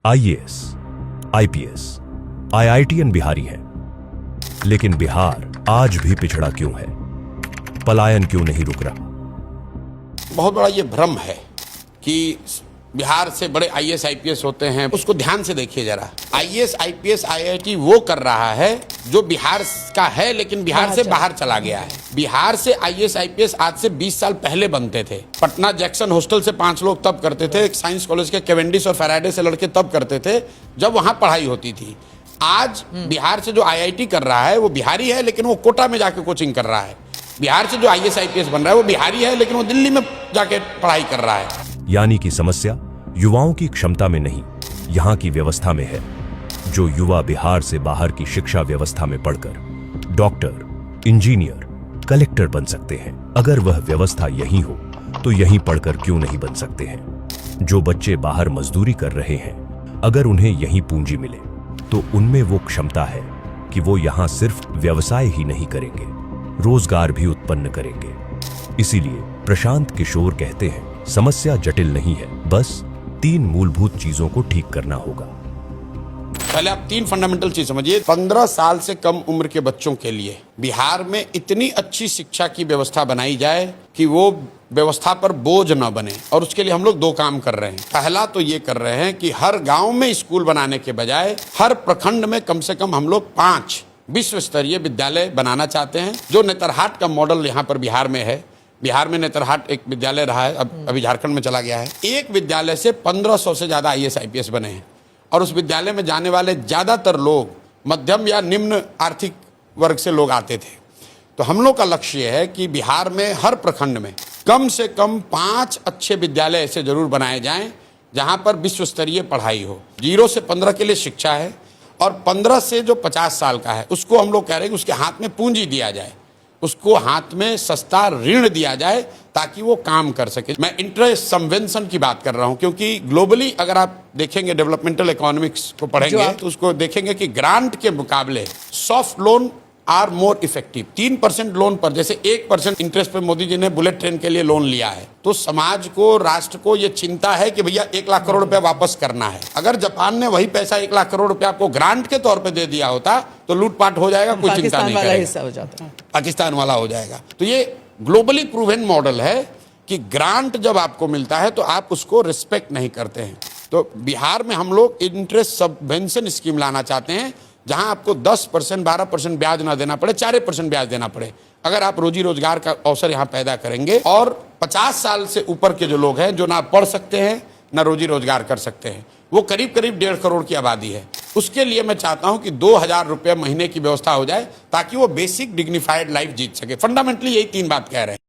IAS, IPS, IITian Bihari हैं, लेकिन बिहार आज भी पिछड़ा क्यों है? पलायन क्यों नहीं रुक रहा? बहुत बड़ा ये भ्रम है कि बिहार से बड़े आईएएस आईपीएस होते हैं। उसको ध्यान से देखिए जरा। आईएएस आईपीएस आईआईटी वो कर रहा है जो बिहार का है लेकिन बिहार से बाहर चला गया है। बिहार से आईएएस आईपीएस आज से 20 साल पहले बनते थे। पटना जैक्सन हॉस्टल से 5 लोग तब करते थे। साइंस कॉलेज के कैवेंडिश और फैराडे से लड़के तब करते थे जब वहां पढ़ाई होती थी। आज बिहार से जो आईआईटी कर रहा है वो बिहारी है लेकिन वो कोटा में जाके कोचिंग कर रहा है। बिहार से जो आईएएस आईपीएस बन रहा है वो बिहारी है लेकिन वो दिल्ली में जाके पढ़ाई कर रहा है। यानी कि समस्या युवाओं की क्षमता में नहीं, यहाँ की व्यवस्था में है। जो युवा बिहार से बाहर की शिक्षा व्यवस्था में पढ़कर डॉक्टर, इंजीनियर, कलेक्टर बन सकते हैं, अगर वह व्यवस्था यहीं हो तो यहीं पढ़कर क्यों नहीं बन सकते हैं? जो बच्चे बाहर मजदूरी कर रहे हैं, अगर उन्हें यहीं पूंजी मिले तो उनमें वो क्षमता है कि वो यहाँ सिर्फ व्यवसाय ही नहीं करेंगे, रोजगार भी उत्पन्न करेंगे। इसीलिए प्रशांत किशोर कहते हैं, समस्या जटिल नहीं है, बस 3 मूलभूत चीजों को ठीक करना होगा। पहले आप 3 फंडामेंटल चीज समझिए। 15 साल से कम उम्र के बच्चों के लिए बिहार में इतनी अच्छी शिक्षा की व्यवस्था बनाई जाए कि वो व्यवस्था पर बोझ न बने, और उसके लिए हम लोग 2 काम कर रहे हैं। पहला तो ये कर रहे हैं कि हर गांव में स्कूल बनाने के बजाय हर प्रखंड में कम से कम हम लोग 5 विश्व स्तरीय विद्यालय बनाना चाहते हैं। जो नेतरहाट का मॉडल यहाँ पर बिहार में है। बिहार में नेतरहाट एक विद्यालय रहा है, अभी झारखंड में चला गया है। एक विद्यालय से 1500 से ज्यादा आईएएस आईपीएस बने हैं, और उस विद्यालय में जाने वाले ज्यादातर लोग मध्यम या निम्न आर्थिक वर्ग से लोग आते थे। तो हम लोग का लक्ष्य है कि बिहार में हर प्रखंड में कम से कम 5 अच्छे विद्यालय ऐसे जरूर बनाए जाएं जहां पर विश्व स्तरीय पढ़ाई हो। 0 से 15 के लिए शिक्षा है, और 15 से जो 50 साल का है उसको हम लोग कह रहे हैं कि उसके हाथ में पूंजी दिया जाए, उसको हाथ में सस्ता ऋण दिया जाए ताकि वो काम कर सके। मैं इंटरेस्ट सबवेंशन की बात कर रहा हूं क्योंकि ग्लोबली अगर आप देखेंगे, डेवलपमेंटल इकोनॉमिक्स को पढ़ेंगे तो उसको देखेंगे कि ग्रांट के मुकाबले soft loan are more effective. 3% loan पर, जैसे 1% इंटरेस्ट पे मोदी जी ने बुलेट ट्रेन के लिए लोन लिया है, तो समाज को, राष्ट्र को ये चिंता है कि भैया 1 लाख करोड़ रुपया वापस करना है। अगर जापान ने वही पैसा 1 लाख करोड़ रुपया आपको ग्रांट के तौर पे दे दिया होता तो लूटपाट हो जाएगा, कोई चिंता नहीं करेगा, पाकिस्तान वाला हो जाएगा। तो ये ग्लोबली प्रूवन मॉडल है कि ग्रांट जब आपको मिलता है तो आप उसको रिस्पेक्ट नहीं करते हैं। तो बिहार में हम लोग इंटरेस्ट सबवेंशन स्कीम लाना चाहते हैं जहां आपको 10%, 12% ब्याज ना देना पड़े, 4% ब्याज देना पड़े। अगर आप रोजी रोजगार का अवसर यहाँ पैदा करेंगे, और 50 साल से ऊपर के जो लोग हैं जो ना पढ़ सकते हैं ना रोजी रोजगार कर सकते हैं, वो करीब 1.5 करोड़ की आबादी है। उसके लिए मैं चाहता हूं कि 2000 रुपये महीने की व्यवस्था हो जाए ताकि वो बेसिक डिग्निफाइड लाइफ जीत सके। फंडामेंटली यही 3 बात कह रहे हैं।